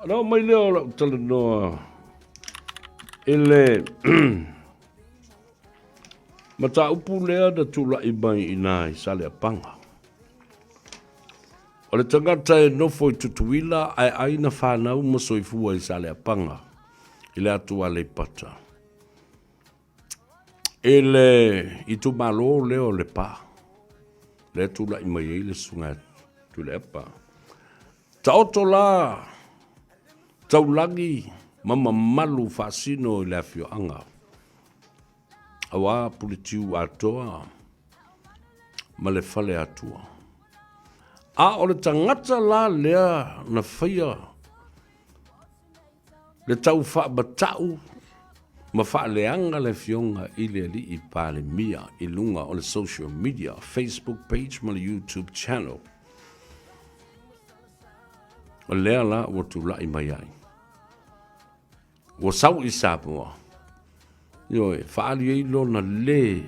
No mai leo la tala noa ele mata upu lea da tula I mai ina I sale a panga. O le tangata e nofo I tutuila ai aina whanau ma soifua I sale a panga. I le atua le pata. Ele I tu malo leo le pa. Le tula I mai e le sunga tu le apa. Ta oto la taulangi mama malu fasino I le afio anga. Awa pulitiu atoa ma le fale atua. A o le tangata la lea na whaia le tau wha batau ma wha leanga le fionga I le li I Palemia I lunga o le social media, Facebook page ma le YouTube channel. O lea la o tu lai mai ai. O sau I Samoa. Yo, whaali e lona le.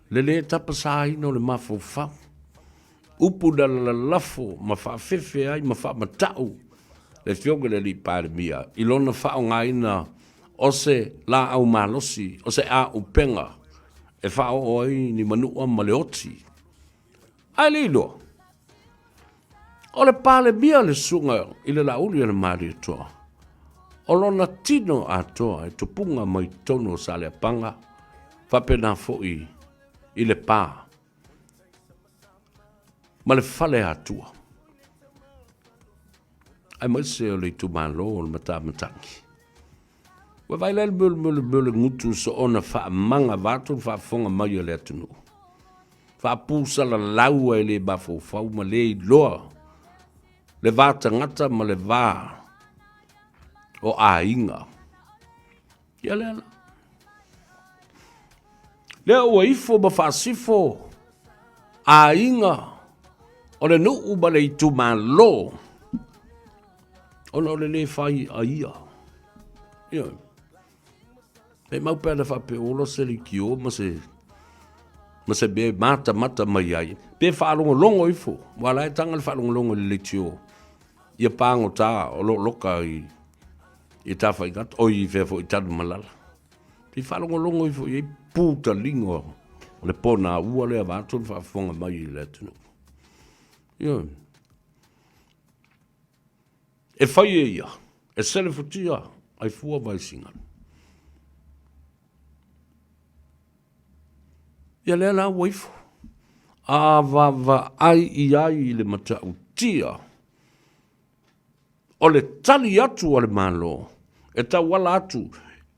Le tapasahino le mafaufau. Upu da la lafo, ma whaafefe ai, ma whaamatau. Le fionga le li Palemia. I lona whao ngaina o se la au malosi, o se a upenga. E whao oi ni manua maleoti. Ai lilo. O le Palemia le sunga, I le lauli le maari toa. O lona tino atoa e tupunga mai tono sa le panga, whapena foi I le pā. Ma le fale atua. Ai mai se o le tu malo o le matamatangi. Wa vai le mule ngutu so ona wha manga vatu wha fonga mai o le atunu. Wha pusa la laua le mafaufau ma le loa. Le vata ngata ma le vā. O a inga. Ia lea. Lea ua ifo ma whaasifo. A inga. O le nuu ma le itu malo. Ona o le whai a ia. Ia. Pe mau pēna whape ola se li ki o ma se be mata mai ai. Pe whaalongo longo ifo. Wala e tanga le whaalongo longo le tio. Ia pāngo tā o loka I tawhai gat, o I whewho I tanu malala. Ti whalongo longo I puta lingo, le pona ua lea vātun whafonga mai I le tunu. Ia. E whai e ia, e sele futia, ai fua vai singan. Ia lea la waifo. A va ai le mata utia. O le tali atu o le malo. E ta wala atu,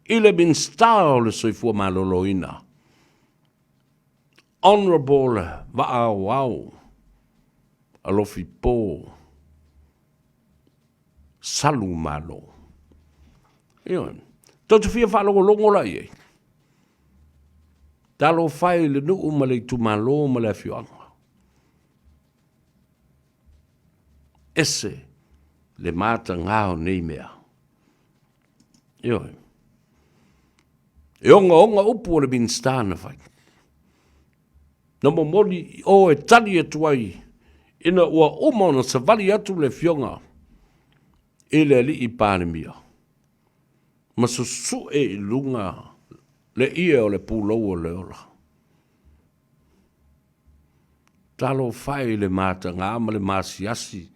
I le minsta o le soifua maloloina. Honorable Vaawau, alofi po, salu malo. Ion, totu fia whalongo longo la ie. Talo fai le nuu ma le tu malo ma le fioanga. Ese, le mata ngao nei mea. Yo. E onga upu o le minstana fai. Na momoli o e tali e tuai. Ina ua umona sa vali atu le fionga. Ile li I Palemia. Ma su e lunga le ia o le pulou o le ola. Talo fai le mata ngā ma le masiasi.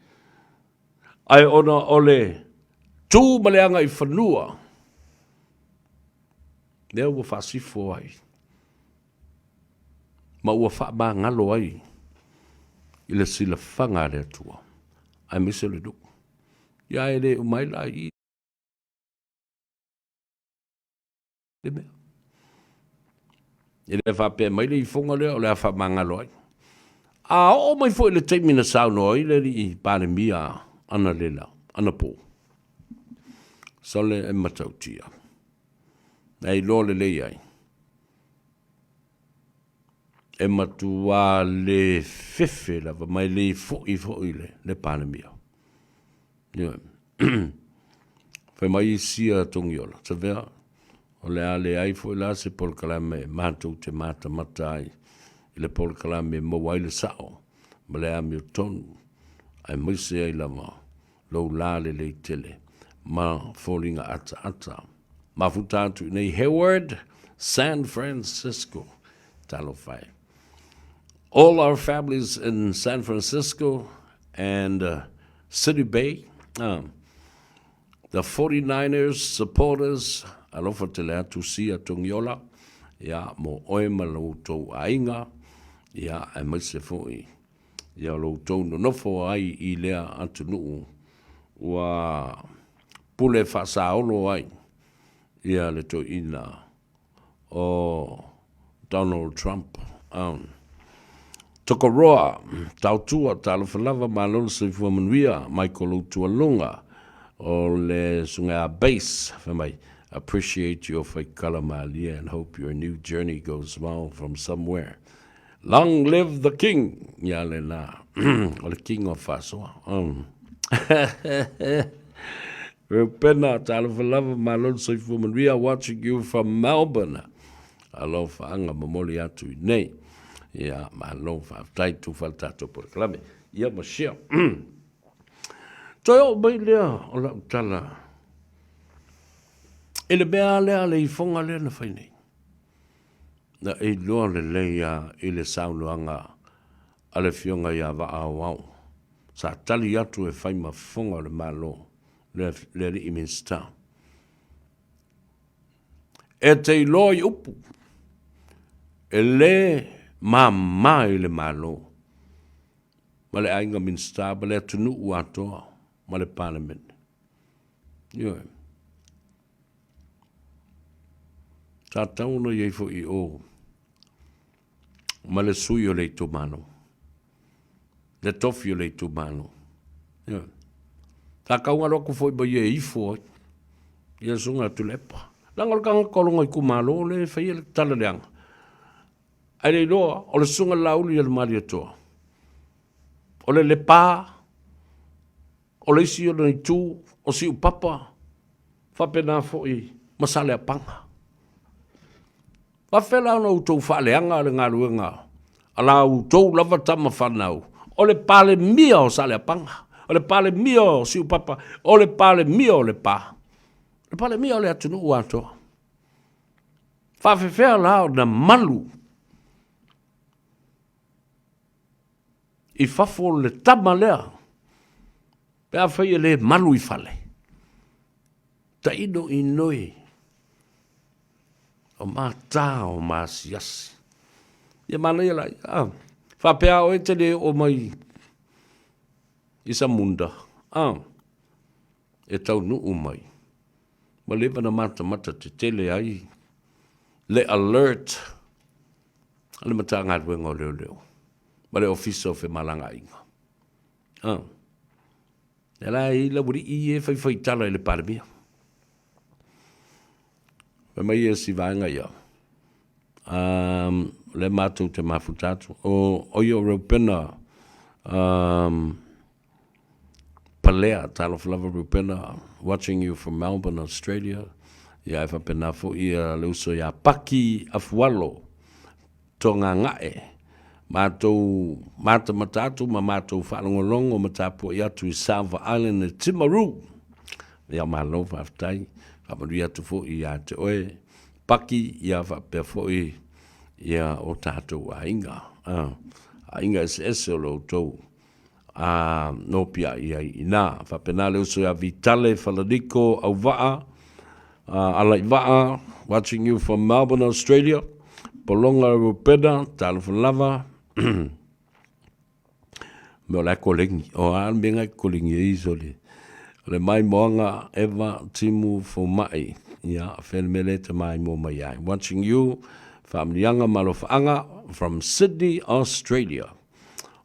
Ai ona o le tū ma le anga I whanua. Lea ua whaasifo ai. Ma ua whaama ngalo ai. I le sila whanga le atua. Ai mise le duku. Ia e le umaila I. Le mea. I le whapea mai le I whonga lea o le a whaama ngalo ai. A o mai fo I le teimina sauno ai le I Palemia ana lela. Ana po. Sole e matautia. Nei lo le ai. E matua le fefe lava mai le foi le Palemia. Ia. Fai mai sia tongiola. Sa vea, o le ale ai foi la se pol kalame mātou te mata matai. I le pol kalame mawai le sao. Ma le ami o tonu. ai maise ai lava lou la le tele ma folinga ata ma futa atu nei Hayward, San Francisco talo fai. All our families in San Francisco and City Bay, the 49ers supporters, alofa tele atu sia tongiola, ya mo oema lo tau ainga, ya ai maise foi, ya lo tau no nofo ai I lea atu nuu, wa pule whasaolo ai, ya le to ina o Donald Trump. Tokoroa, tautua, talawhalawa, malolo se fuamanuia, Michael Utualunga, o le sunga base, whamai, appreciate your whaikala malia and hope your new journey goes well from somewhere. Long live the king, ya le na, o le king of Fasoa. Repena, talawhalawa, malolo se fuamanuia, watching you from Melbourne. Alofa anga mamoli atu I nei. Ya malofa tai tu faltato por clame. Ya mashia. Toyo mai lea o la utala. Ele bea lea le ifonga lea na whainei. Na e loa le leia ele sauloanga ale fionga ia waa wau. Sa tali atu e whaima fonga le malo. Le li iminsta. E te iloi upu. Ele mama le malo. Ma le ainga minsta, ma le atunu uatoa, ma le parliament. Yo. Ta tauno ye fo I o. Ma le sui o le tumano. Le tofi o le tumano. Yo. Ta kaunga loko fo I ye ifo. Ia sunga tulepa. Langal kanga kolonga I kumalo le fai le talaleanga. Ai loa, o le sunga lauli le maria toa. O le lepa, o le isi o le tu, o si upapa, whapena fo I masale a panga. Whawhela ana utou whaaleanga le ngā ruenga, ala utou lava tama whanau. O le Palemia o sale a panga, o le Palemia o si upapa, o le Palemia o le pa. Le Palemia o le atunu ua toa. Whawhewhea lao na malu, I fafo le tama lea. Pea whai le malu I fale. Ta ino I noi. O mata o masiasi. Ia mana ia lai. Whapea o te le o mai. Isa munda. E tau nuu mai. Ma lewa na mata te tele ai. Le alert. Ale mata ngā ruenga o leo. Ma le ofisa o fe malanga inga. E lai la wuri I e whai tala I le Palemia. E mai e si vanga ia. Le mātou te mafutatu. O i o Rupena. Palea, talo flava Rupena. Watching you from Melbourne, Australia. Ia e whapena fo ia le uso ia paki afualo. Tonga ngae. Mātou matatu ma mātou whalongolongo matapo I atu I Sava Island e Timaru. Ia malo whaftai, whamarui atu fo I a te oe. Paki ia whapea fo ia o tātou ainga. Ainga ese o lo tau. No pia ia ina. Whapena leo so ia vitale whaladiko au waa. Alai waa, watching you from Melbourne, Australia. Polonga Rupena, Talawhalawa. Me o la kolingi, o a menga kolingi e iso le mai moanga Eva Timu fo mai, ia whenmele te mai mo mai ai. Watching you, whamlianga malofanga from Sydney, Australia.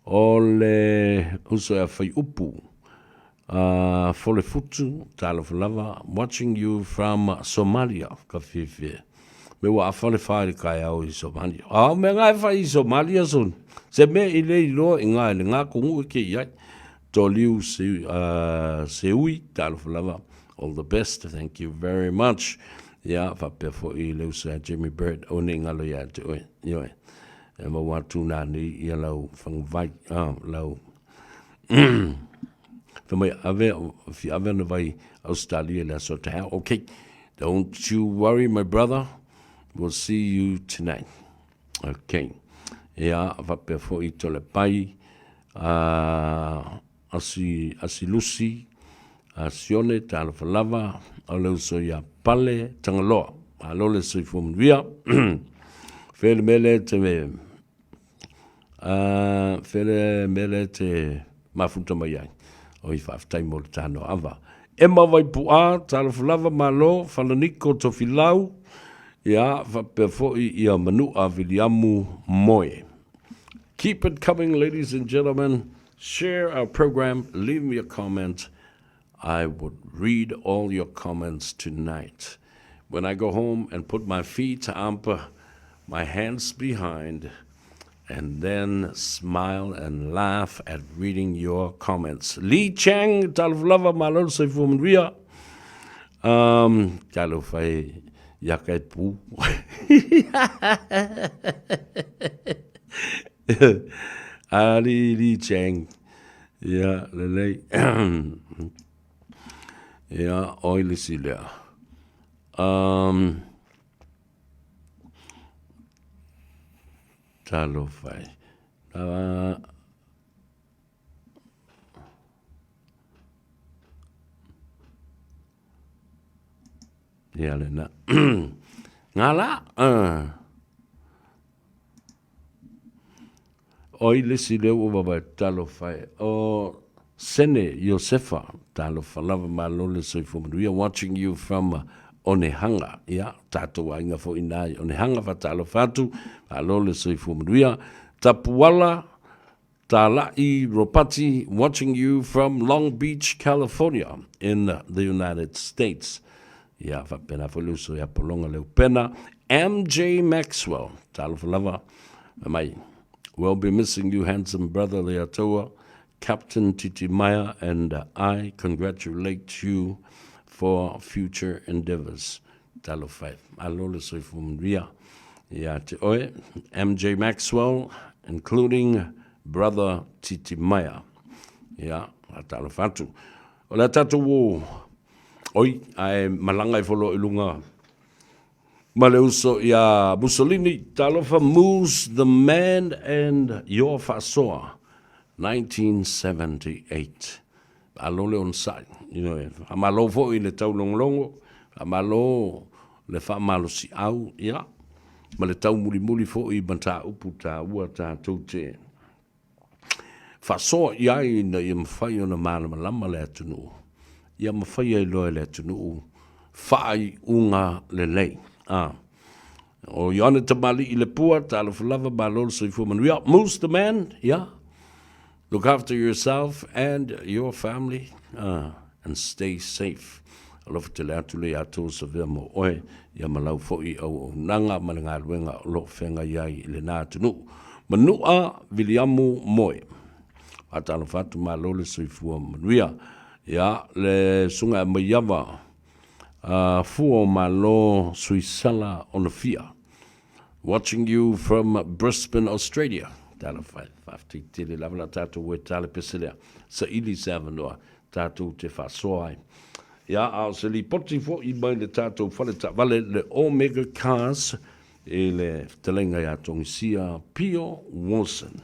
O le uso e whai upu, fole futu, Talawhalawa. Watching you from Somalia, ka whiwhi. Me wa afale whaere kai au I Somalia. Me ngai whai I Somalia son. Se me I le ilo I ngā kongu ke iai. Tō liu se ui, Talawhalawa. All the best, thank you very much. Ia, whapea fo I leu sa Jimmy Bird, o ne ngalo ia te oe. Ioe, e ma watu nā ni ia lau whangvai, lau Whamai ave na vai Australia le so te hea. Okay, don't you worry, my brother. We'll see you tonight. Okay. Ea, vape fo I tole pai. Asi lusi. Sione, tala falava. Aleu so ia pale, tangaloa. Alole so I fumwia. Fele mele te me. Fele mele te mafuta mai ai. O I whaftai mo le tano ava. Emma vai pua, tala falava malo, falaniko to filau. Ia, whapefoi ia manua viliamu moe. Keep it coming, ladies and gentlemen. Share our program. Leave me a comment. I would read all your comments tonight. When I go home and put my feet amper, my hands behind, and then smile and laugh at reading your comments. Lee Chang, talvlava malol se fumria. Talo fai yakai pu. Ali Lee Chang. Yeah, lele. Yeah, oily silia. Talo fai. Yeah, lena. Ngala. Oily silia ubaba talo fai. Oh. Sene Josefa, talo falava malole soifumu. We are watching you from Onehanga, yeah, tato ainga fo inai. Onehanga fa talo fatu, malole soifumu. We are Tapuala, Talai Ropati, watching you from Long Beach, California, in the United States. Yeah, fa pena foluso ya polonga leu pena. MJ Maxwell, talo falava, mai. We'll be missing you, handsome brother Leatoa. Captain Titi Maya and I congratulate you for future endeavors. Talo 5. Alola soy fumria. Ya te oe. MJ Maxwell, including brother Titi Maya. Ya, talo fatu. Ola tatu wo. Oi, ai malanga I follow ilunga. Maleuso ya Mussolini. Talo fa moves the man and your fasoa. 1978. Alole on side, you know. Amalo fo I le tau longo, amalo le fa malo si au, ya. Ma le tau muli fo I banta upu ta ua ta tote. Fa so ia I na I mawhai o na mana malama le atunu. Ia mawhai ai loe le atunu. Whai unga le lei. O ione tamali I le pua, ta alo falava malolo so I fuman. We are moose the man, ya. Look after yourself and your family and stay safe. Alofa te lea tule ato sa vea mo oe, ia malau fo'i au nanga malanga luenga lo whenga iai le nā tunu. Manua viliamu moe. Atalo fatu malole soifua manuia. Ia le sunga maiava fuo malo suisala onafia. Watching you from Brisbane, Australia. Tala fafti tili lavana tatu we tala pesilea. Sa ili savanoa tatu te fasoai. Ya au se li poti fo I mai le tatu fale ta vale le Omega Cars e le telenga ya tongisia Pio Wilson.